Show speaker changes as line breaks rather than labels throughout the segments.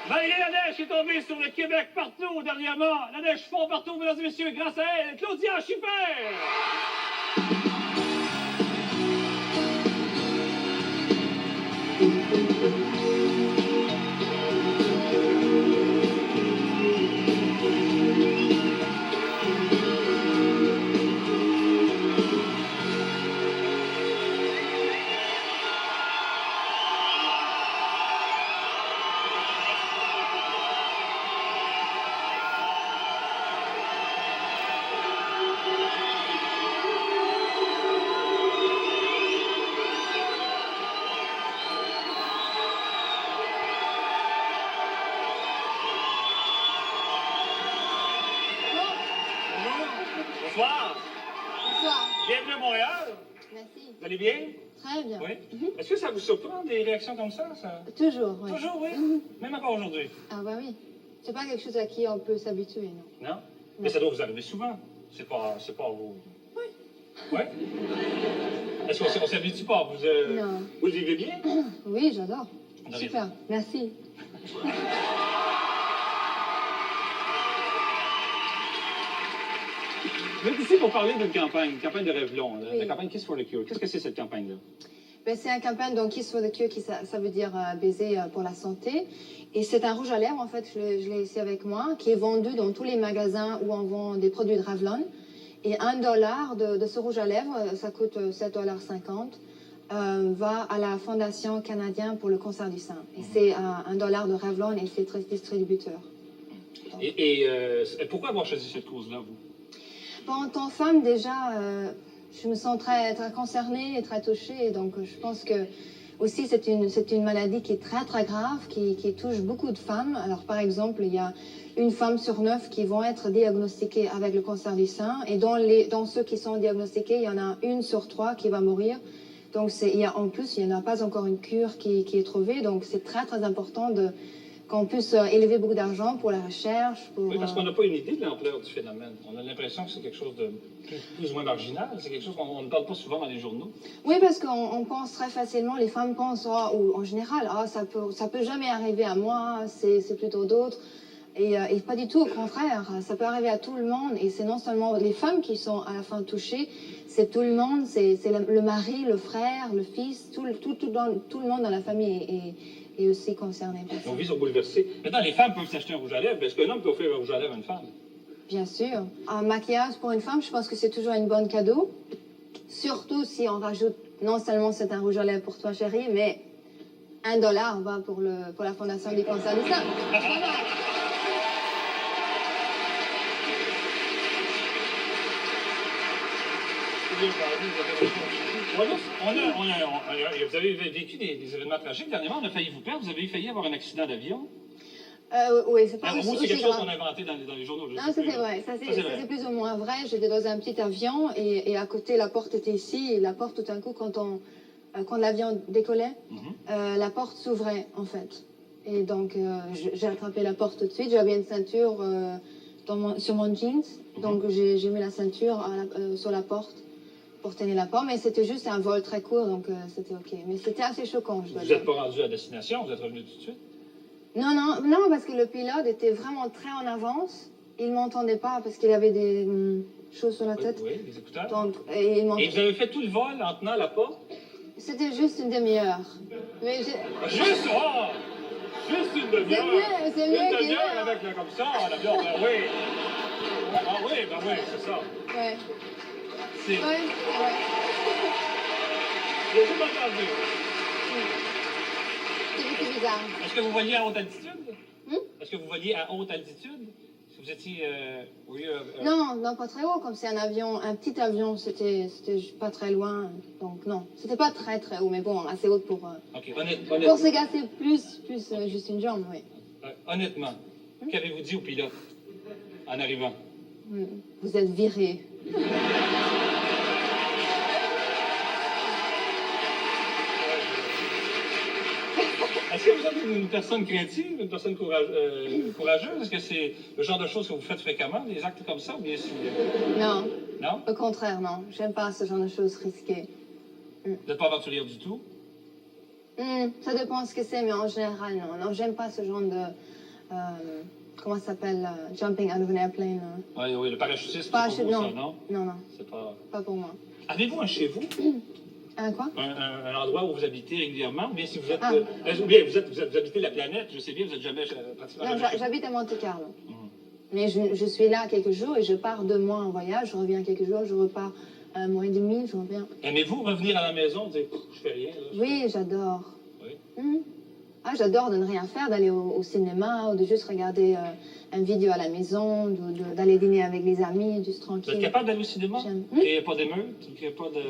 Malgré la neige qui est tombée sur le Québec partout dernièrement, la neige fond partout, mesdames et messieurs, grâce à elle, Claudia Schiffer! Bonsoir.
Bonsoir.
Bienvenue à Montréal.
Merci.
Vous allez bien?
Très bien.
Oui. Est-ce que ça vous surprend des réactions comme ça?
Toujours, oui.
Toujours, oui. Même encore aujourd'hui.
Ah bah oui. C'est pas quelque chose à qui on peut s'habituer, non?
Non? Mais ça doit vous arriver souvent. C'est pas vous.
Oui.
Oui? Est-ce qu'on s'habitue pas?
Non.
Vous le vivez bien?
Oui, j'adore.
On arrive.
Super. Merci.
Vous êtes ici pour parler d'une campagne, une campagne de Revlon,
Oui.
la campagne Kiss for the Cure. Qu'est-ce que c'est cette campagne-là?
Ben, c'est une campagne, donc Kiss for the Cure, ça veut dire baiser pour la santé. Et c'est un rouge à lèvres, en fait, je l'ai ici avec moi, qui est vendu dans tous les magasins où on vend des produits de Revlon. Et $1 de ce rouge à lèvres, ça coûte 7,50 $, va à la Fondation canadienne pour le cancer du sein. Et c'est $1 de Revlon et c'est très distributeur.
Et pourquoi avoir choisi cette cause-là, vous?
Bon, en tant que femme, déjà, je me sens très, très concernée et très touchée. Donc, je pense que aussi, c'est une maladie qui est très, très grave, qui touche beaucoup de femmes. Alors, par exemple, il y a une femme sur 9 qui vont être diagnostiquées avec le cancer du sein. Et dans ceux qui sont diagnostiqués, il y en a 1 sur 3 qui va mourir. Donc, en plus, il n'y en a pas encore une cure qui est trouvée. Donc, c'est très, très important qu'on puisse élever beaucoup d'argent pour la recherche.
Oui, parce qu'on n'a pas une idée de l'ampleur du phénomène. On a l'impression que c'est quelque chose de plus ou moins marginal. C'est quelque chose qu'on ne parle pas souvent dans les journaux.
Oui, parce qu'on pense très facilement, les femmes pensent, ou en général, ça peut jamais arriver à moi, c'est plutôt d'autres. Et pas du tout, au contraire, ça peut arriver à tout le monde. Et c'est non seulement les femmes qui sont à la fin touchées, c'est tout le monde, c'est le mari, le frère, le fils, tout le monde dans la famille est aussi concerné.
Nos vies sont bouleversées. Maintenant, les femmes peuvent s'acheter un rouge à lèvres. Est-ce qu'un homme peut offrir un rouge à lèvres à une femme?
Bien sûr. Un maquillage pour une femme, je pense que c'est toujours une bonne cadeau. Surtout si on rajoute, non seulement c'est un rouge à lèvres pour toi, chérie, mais $1 va pour la Fondation du cancer du sein.
Vous avez vécu des événements tragiques dernièrement. On a failli vous perdre. Vous avez failli avoir un accident d'avion.
Oui, c'est pas
Alors,
aussi
c'est quelque chose
grave.
qu'on a inventé dans les journaux.
Non, ça c'est vrai. Ça c'est plus ou moins vrai. J'étais dans un petit avion et à côté, la porte était ici. Et la porte, tout d'un coup, quand l'avion décollait, la porte s'ouvrait, en fait. Et donc, j'ai attrapé la porte tout de suite. J'avais une ceinture sur mon jeans. Donc, j'ai mis la ceinture sur la porte pour tenir la porte. Mais c'était juste un vol très court, donc c'était OK. Mais c'était assez choquant, je dois dire.
Vous n'êtes pas rendu à destination? Vous êtes revenu tout de suite?
Non, parce que le pilote était vraiment très en avance. Il ne m'entendait pas parce qu'il avait des choses sur la tête.
Oui, des écouteurs.
Donc,
et vous avez fait tout le vol en tenant la porte?
C'était juste une demi-heure. Mais
Juste une demi-heure?
C'est mieux
une demi-heure avec comme ça, l'avion, ben oui. Ah oui, ben oui, c'est ça.
Ouais.
C'est...
Ouais.
J'ai tout entendu.
C'est bizarre.
Est-ce que vous voliez à haute altitude? Est-ce que vous voliez à haute altitude? Est-ce que vous étiez...
Non, pas très haut. Comme c'est un petit avion, c'était pas très loin. Donc non, c'était pas très très haut, mais bon, assez haut pour...
OK,
pour se gasser plus juste une jambe, oui.
Honnêtement, qu'avez-vous dit au pilote en arrivant?
Vous êtes viré.
Est-ce que vous êtes une personne créative, une personne courageuse? Est-ce que c'est le genre de choses que vous faites fréquemment, des actes comme ça, ou bien sûr?
Non.
Non?
Au contraire, non. J'aime pas ce genre de choses risquées.
Vous n'êtes pas aventurière du tout?
Ça dépend ce que c'est, mais en général, non. Non, j'aime pas ce genre comment ça s'appelle, jumping out of an airplane.
Oui, oui, le parachutisme, c'est
Parachute,
pas pour
non.
ça, non?
Non, non,
C'est pas...
pas pour moi.
Avez-vous un chez vous?
Quoi?
Un endroit où vous habitez régulièrement? Ou bien si vous êtes...
Ah.
Ou bien vous habitez la planète, je sais bien, vous n'êtes jamais pratiquement
Non,
jamais chez vous.
j'habite à Monte Carlo. Mais je suis là quelques jours et je pars 2 mois en voyage. Je reviens quelques jours, je repars un mois et demi, je reviens.
Aimez-vous revenir à la maison et dire, je fais rien? Là,
Oui, j'adore.
Oui.
Ah, j'adore de ne rien faire, d'aller au cinéma ou de juste regarder une vidéo à la maison, d'aller dîner avec les amis, juste
Vous êtes
tranquille.
capable d'aller au cinéma?
J'aime.
Il n'y a pas d'émeute? Il n'y a pas de...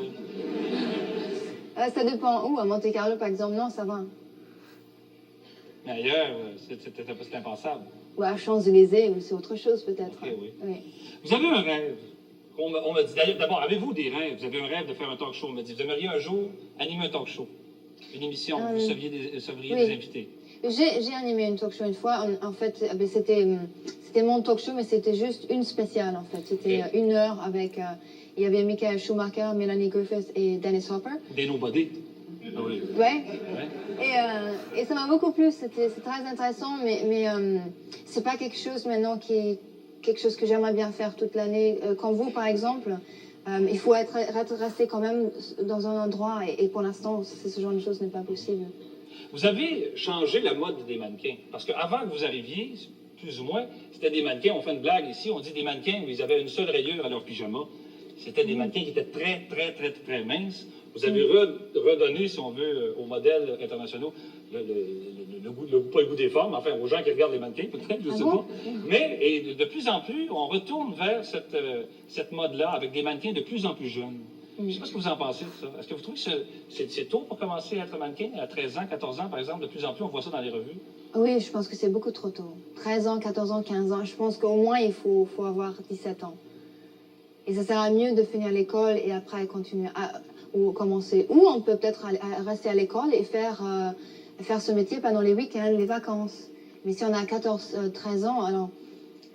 Ça dépend où. À Monte Carlo, par exemple, non, ça va.
Mais ailleurs, c'est impensable.
Ou à Champs-Élysées, ou c'est autre chose peut-être.
Ok, oui.
Oui.
Vous avez un rêve. On m'a dit, d'abord, avez-vous des rêves? Vous avez un rêve de faire un talk show. On m'a dit, vous aimeriez un jour animer un talk show, une émission, vous seriez
oui.
des invités.
J'ai animé une talk show une fois. En fait, c'était mon talk show, mais c'était juste une spéciale, en fait. C'était 1 heure avec... il y avait Michael Schumacher, Melanie Griffith et Dennis Hopper.
Des nobody. Ah oui.
Ouais.
Ouais.
Et ça m'a beaucoup plu. C'est très intéressant, mais c'est pas quelque chose maintenant quelque chose que j'aimerais bien faire toute l'année. Comme vous, par exemple, il faut rester quand même dans un endroit et pour l'instant, ce genre de choses n'est pas possible.
Vous avez changé la mode des mannequins. Parce qu'avant que vous arriviez, plus ou moins, c'était des mannequins, on fait une blague ici, on dit des mannequins où ils avaient une seule rayure à leur pyjama. C'était des mannequins qui étaient très, très, très, très minces. Vous avez redonné, si on veut, aux modèles internationaux le goût, pas le goût des formes, enfin aux gens qui regardent les mannequins, peut-être, je ne sais pas. Mais et de plus en plus, on retourne vers cette mode-là avec des mannequins de plus en plus jeunes. Je ne sais pas ce que vous en pensez de ça. Est-ce que vous trouvez que c'est tôt pour commencer à être mannequin? À 13 ans, 14 ans, par exemple, de plus en plus, on voit ça dans les revues.
Oui, je pense que c'est beaucoup trop tôt. 13 ans, 14 ans, 15 ans. Je pense qu'au moins, il faut avoir 17 ans. Et ça sera mieux de finir l'école et après continuer ou commencer. Ou on peut peut-être rester à l'école et faire ce métier pendant les week-ends, les vacances. Mais si on a 14, 13 ans, alors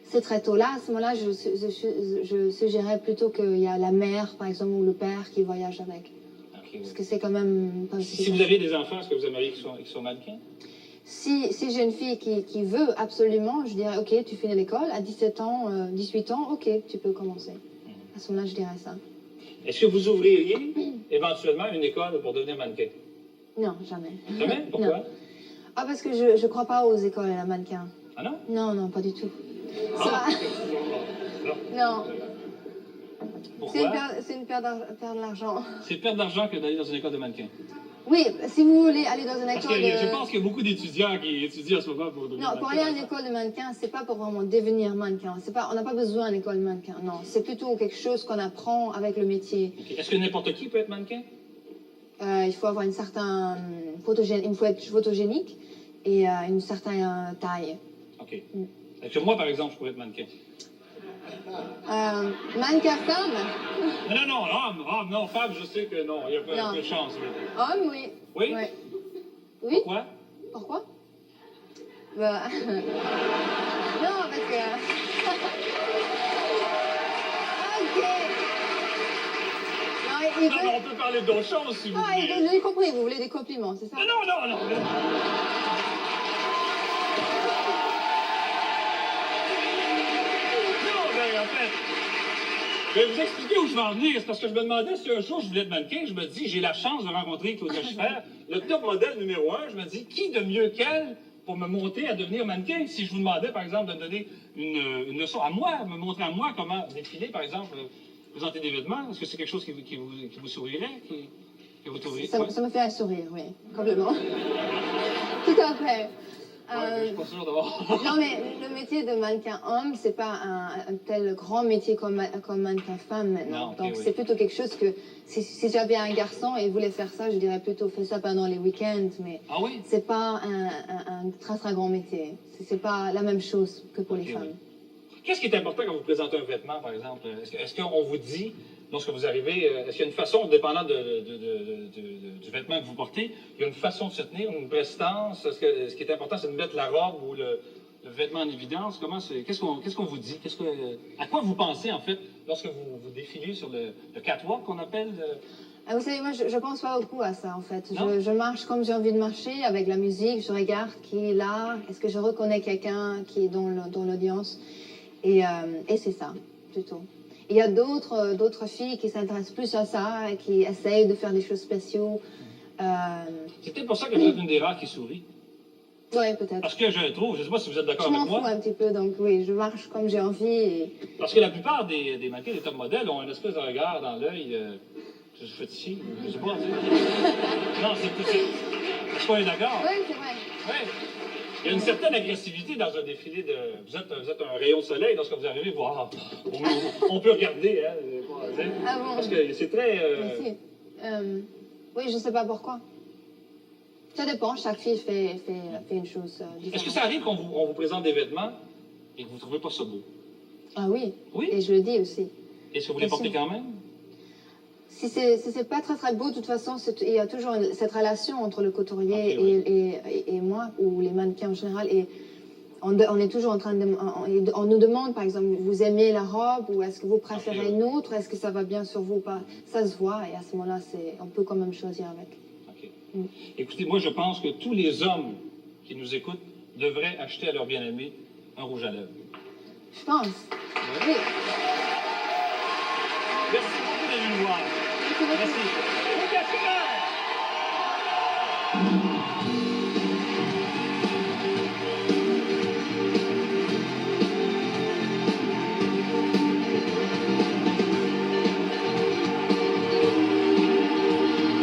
c'est très tôt. Là, à ce moment-là, je suggérerais plutôt qu'il y a la mère, par exemple, ou le père qui voyage avec.
Okay,
parce que c'est quand même pas
si vous avez des enfants, est-ce que vous aimeriez qu'ils soient mannequins?
Si j'ai une fille qui veut absolument, je dirais, OK, tu finis l'école, à 17 ans, 18 ans, OK, tu peux commencer. À ce moment-là, je dirais ça.
Est-ce que vous ouvririez éventuellement une école pour devenir mannequin?
Non, jamais.
Jamais? Pourquoi?
Non. Ah, parce que je ne crois pas aux écoles à mannequins.
Ah non?
Non, non, pas du tout.
Ah.
Non.
Pourquoi?
C'est une perte d'argent.
C'est perdre d'argent que d'aller dans une école de mannequin.
Oui, si vous voulez aller dans une
Parce
école
que je pense qu'il y a beaucoup d'étudiants qui étudient en ce moment pour devenir
Non, pour aller à une école de mannequin, c'est pas pour vraiment devenir mannequin. On n'a pas besoin d'une école de mannequin, non. C'est plutôt quelque chose qu'on apprend avec le métier.
Okay. Est-ce que n'importe qui peut être mannequin?
Il faut avoir il faut être photogénique et une certaine taille.
OK. Est-ce que moi, par exemple, je pourrais être mannequin?
Mannequin femme?
Non, homme, non, femme, je sais que non, il y a pas de chance. Oui.
Homme, oui.
Oui?
Oui.
Pourquoi?
Pourquoi? Bah... non, parce que... OK.
Non, on peut parler d'autre chose si vous voulez.
J'ai compris, vous voulez des compliments, c'est ça?
Non. Je vais vous expliquer où je vais en venir. C'est parce que je me demandais si un jour je voulais être mannequin. Je me dis, j'ai la chance de rencontrer Claudia Schiffer, le top modèle numéro 1. Je me dis, qui de mieux qu'elle pour me monter à devenir mannequin? Si je vous demandais, par exemple, de me donner une leçon à moi, me montrer à moi comment défiler, par exemple, présenter des vêtements, est-ce que c'est quelque chose qui vous sourirait? Que vous trouveriez?
Ça me fait un sourire, oui, complètement. Tout à fait.
Je suis pas sûr d'avoir.
Non, mais le métier de mannequin homme, c'est pas un tel grand métier comme mannequin femme maintenant.
Non,
donc c'est plutôt quelque chose que si j'avais un garçon et il voulait faire ça, je dirais plutôt fais ça pendant les week-ends. Mais c'est pas un très très grand métier. C'est pas la même chose que pour les femmes.
Oui. Qu'est-ce qui est important quand vous présentez un vêtement, par exemple? Est-ce qu'on vous dit, lorsque vous arrivez, est-ce qu'il y a une façon, dépendant du vêtement que vous portez, il y a une façon de se tenir, une prestance? Ce qui est important, c'est de mettre la robe ou le vêtement en évidence? Qu'est-ce qu'on vous dit? À quoi vous pensez, en fait, lorsque vous défilez sur le catwalk, qu'on appelle?
Ah, vous savez, moi, je pense pas beaucoup à ça, en fait.
Non?
Je marche comme j'ai envie de marcher, avec la musique, je regarde qui est là, est-ce que je reconnais quelqu'un qui est dans l'audience. Et c'est ça, plutôt. Il y a d'autres filles qui s'intéressent plus à ça et qui essayent de faire des choses spéciales.
C'est peut-être pour ça que vous êtes une des rares qui sourit.
Oui, peut-être.
Parce que je trouve, je ne sais pas si vous êtes d'accord
Je m'en
avec
fous
moi,
un petit peu, donc oui, je marche comme j'ai envie.
parce que la plupart des mannequins, des top modèles, ont une espèce de regard dans l'œil. Je fais ici, je sais pas. Tu sais. Non, c'est pas un d'accord.
Oui, c'est vrai.
Ouais. Il y a une certaine agressivité dans un défilé de. Vous êtes un rayon de soleil lorsque vous arrivez voir. On peut regarder, hein.
Ah bon?
Parce que c'est très.
Merci. Oui, je ne sais pas pourquoi. Ça dépend, chaque fille fait une chose différente.
Est-ce que ça arrive qu'on vous présente des vêtements et que vous ne trouvez pas ça beau?
Ah oui.
Oui?
Et je le dis aussi.
Est-ce que vous les
Bien
portez
sûr.
quand même?
Si c'est pas très très beau, de toute façon, il y a toujours cette relation entre le couturier
Ok, oui.
et moi, ou les mannequins en général. Et on est toujours en train de... On nous demande, par exemple, vous aimez la robe ou est-ce que vous préférez
Ok, oui.
une autre? Est-ce que ça va bien sur vous ou pas? Ça se voit et à ce moment-là, on peut quand même choisir avec.
OK.
Mm.
Écoutez, moi, je pense que tous les hommes qui nous écoutent devraient acheter à leur bien-aimé un rouge à lèvres.
Je pense.
Ouais.
Oui.
Merci beaucoup d'être venu nous voir.
Merci beaucoup.
Merci.